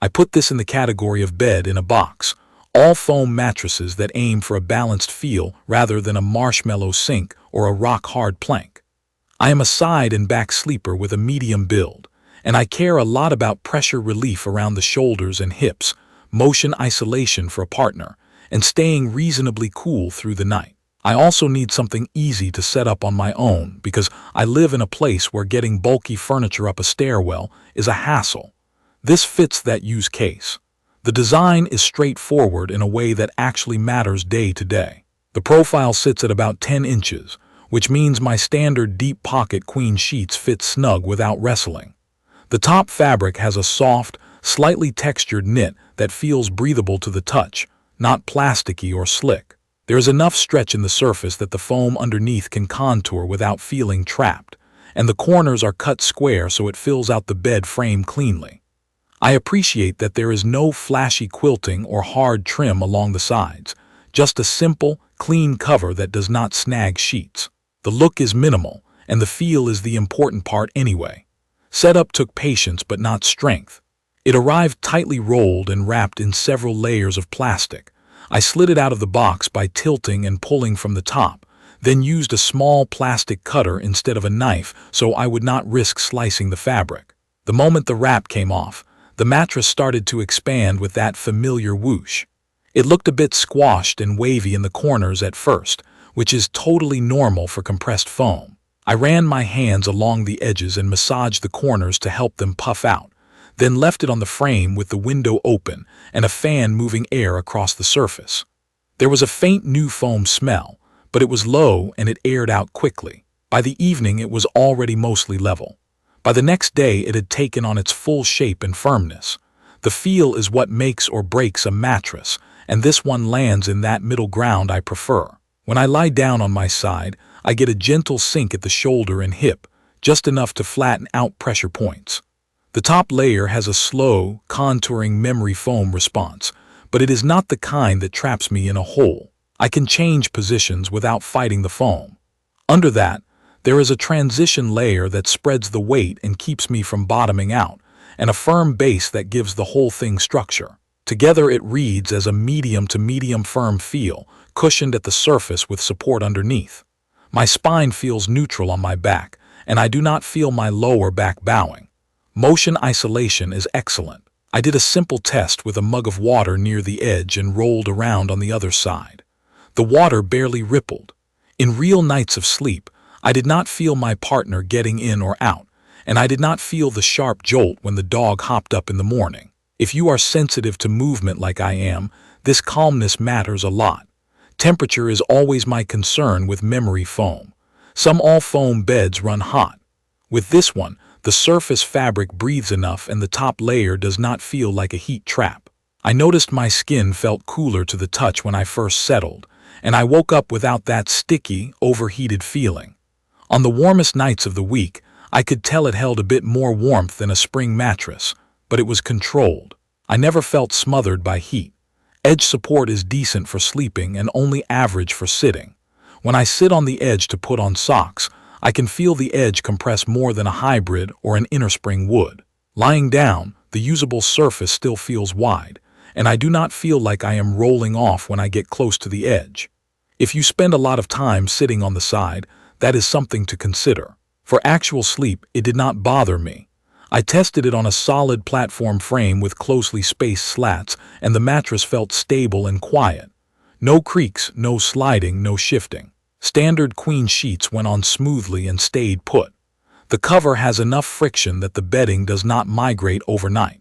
I put this in the category of bed in a box, all foam mattresses that aim for a balanced feel rather than a marshmallow sink or a rock-hard plank. I am a side and back sleeper with a medium build, and I care a lot about pressure relief around the shoulders and hips, motion isolation for a partner, and staying reasonably cool through the night. I also need something easy to set up on my own because I live in a place where getting bulky furniture up a stairwell is a hassle. This fits that use case. The design is straightforward in a way that actually matters day to day. The profile sits at about 10 inches, which means my standard deep pocket queen sheets fit snug without wrestling. The top fabric has a soft, slightly textured knit that feels breathable to the touch, not plasticky or slick. There is enough stretch in the surface that the foam underneath can contour without feeling trapped, and the corners are cut square so it fills out the bed frame cleanly. I appreciate that there is no flashy quilting or hard trim along the sides, just a simple, clean cover that does not snag sheets. The look is minimal, and the feel is the important part anyway. Setup took patience but not strength. It arrived tightly rolled and wrapped in several layers of plastic. I slid it out of the box by tilting and pulling from the top, then used a small plastic cutter instead of a knife so I would not risk slicing the fabric. The moment the wrap came off, the mattress started to expand with that familiar whoosh. It looked a bit squashed and wavy in the corners at first, which is totally normal for compressed foam. I ran my hands along the edges and massaged the corners to help them puff out, then left it on the frame with the window open and a fan moving air across the surface. There was a faint new foam smell, but it was low and it aired out quickly. By the evening it was already mostly level. By the next day it had taken on its full shape and firmness. The feel is what makes or breaks a mattress, and this one lands in that middle ground I prefer. When I lie down on my side, I get a gentle sink at the shoulder and hip, just enough to flatten out pressure points. The top layer has a slow, contouring memory foam response, but it is not the kind that traps me in a hole. I can change positions without fighting the foam. Under that, there is a transition layer that spreads the weight and keeps me from bottoming out, and a firm base that gives the whole thing structure. Together it reads as a medium to medium firm feel, cushioned at the surface with support underneath. My spine feels neutral on my back, and I do not feel my lower back bowing. Motion isolation is excellent. I did a simple test with a mug of water near the edge and rolled around on the other side. The water barely rippled. In real nights of sleep, I did not feel my partner getting in or out, and I did not feel the sharp jolt when the dog hopped up in the morning. If you are sensitive to movement like I am, this calmness matters a lot. Temperature is always my concern with memory foam. Some all-foam beds run hot. With this one, the surface fabric breathes enough and the top layer does not feel like a heat trap. I noticed my skin felt cooler to the touch when I first settled, and I woke up without that sticky, overheated feeling. On the warmest nights of the week, I could tell it held a bit more warmth than a spring mattress, but it was controlled. I never felt smothered by heat. Edge support is decent for sleeping and only average for sitting. When I sit on the edge to put on socks, I can feel the edge compress more than a hybrid or an innerspring would. Lying down, the usable surface still feels wide, and I do not feel like I am rolling off when I get close to the edge. If you spend a lot of time sitting on the side, that is something to consider. For actual sleep, it did not bother me. I tested it on a solid platform frame with closely spaced slats, and the mattress felt stable and quiet. No creaks, no sliding, no shifting. Standard queen sheets went on smoothly and stayed put. The cover has enough friction that the bedding does not migrate overnight.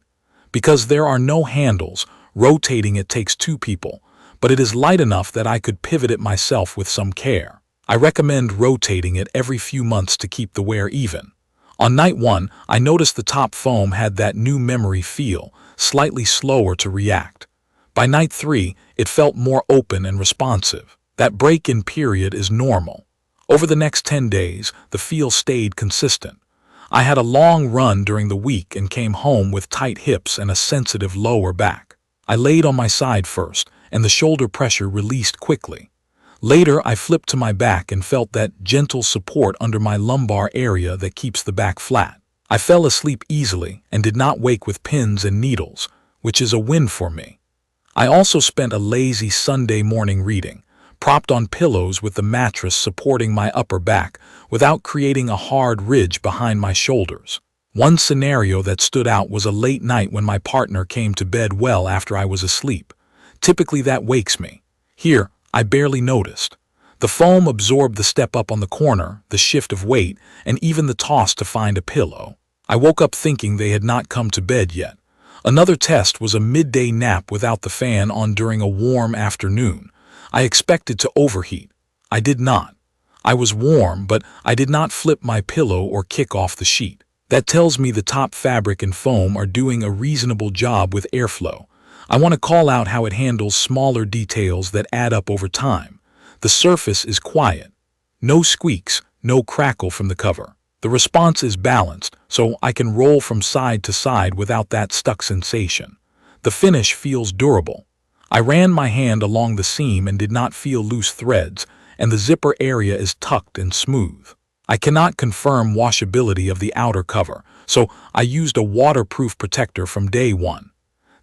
Because there are no handles, rotating it takes two people, but it is light enough that I could pivot it myself with some care. I recommend rotating it every few months to keep the wear even. On night 1, I noticed the top foam had that new memory feel, slightly slower to react. By night 3, it felt more open and responsive. That break-in period is normal. Over the next 10 days, the feel stayed consistent. I had a long run during the week and came home with tight hips and a sensitive lower back. I laid on my side first, and the shoulder pressure released quickly. Later, I flipped to my back and felt that gentle support under my lumbar area that keeps the back flat. I fell asleep easily and did not wake with pins and needles, which is a win for me. I also spent a lazy Sunday morning reading, propped on pillows with the mattress supporting my upper back without creating a hard ridge behind my shoulders. One scenario that stood out was a late night when my partner came to bed well after I was asleep. Typically that wakes me. Here, I barely noticed. The foam absorbed the step up on the corner, the shift of weight, and even the toss to find a pillow. I woke up thinking they had not come to bed yet. Another test was a midday nap without the fan on during a warm afternoon. I expected to overheat. I did not. I was warm, but I did not flip my pillow or kick off the sheet. That tells me the top fabric and foam are doing a reasonable job with airflow. I want to call out how it handles smaller details that add up over time. The surface is quiet. No squeaks, no crackle from the cover. The response is balanced, so I can roll from side to side without that stuck sensation. The finish feels durable. I ran my hand along the seam and did not feel loose threads, and the zipper area is tucked and smooth. I cannot confirm washability of the outer cover, so I used a waterproof protector from day one.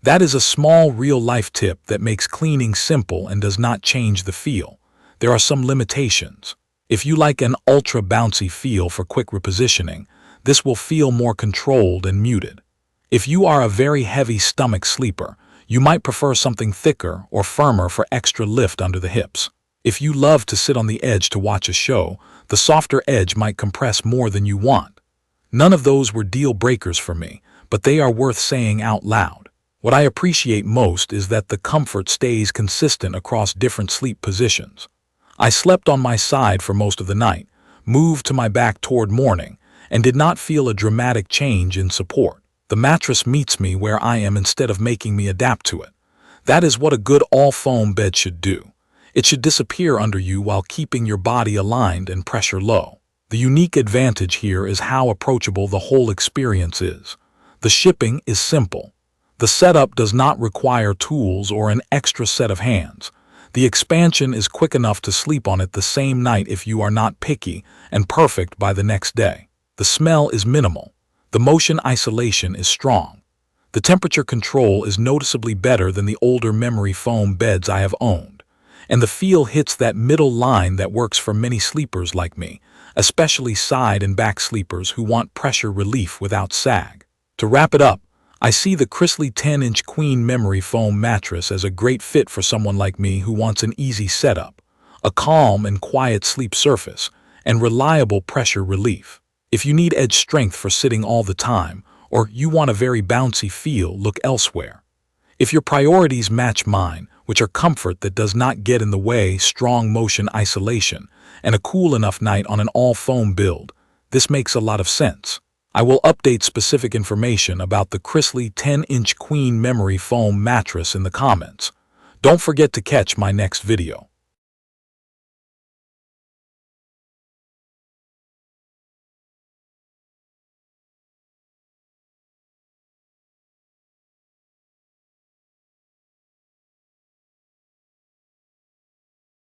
That is a small real-life tip that makes cleaning simple and does not change the feel. There are some limitations. If you like an ultra-bouncy feel for quick repositioning, this will feel more controlled and muted. If you are a very heavy stomach sleeper, you might prefer something thicker or firmer for extra lift under the hips. If you love to sit on the edge to watch a show, the softer edge might compress more than you want. None of those were deal breakers for me, but they are worth saying out loud. What I appreciate most is that the comfort stays consistent across different sleep positions. I slept on my side for most of the night, moved to my back toward morning, and did not feel a dramatic change in support. The mattress meets me where I am instead of making me adapt to it. That is what a good all-foam bed should do. It should disappear under you while keeping your body aligned and pressure low. The unique advantage here is how approachable the whole experience is. The shipping is simple. The setup does not require tools or an extra set of hands. The expansion is quick enough to sleep on it the same night if you are not picky, and perfect by the next day. The smell is minimal. The motion isolation is strong. The temperature control is noticeably better than the older memory foam beds I have owned. And the feel hits that middle line that works for many sleepers like me, especially side and back sleepers who want pressure relief without sag. To wrap it up, I see the Crystli 10-inch Queen Memory Foam Mattress as a great fit for someone like me who wants an easy setup, a calm and quiet sleep surface, and reliable pressure relief. If you need edge strength for sitting all the time, or you want a very bouncy feel, look elsewhere. If your priorities match mine, which are comfort that does not get in the way, strong motion isolation, and a cool enough night on an all-foam build, this makes a lot of sense. I will update specific information about the Crystli 10-inch Queen Memory Foam Mattress in the comments. Don't forget to catch my next video.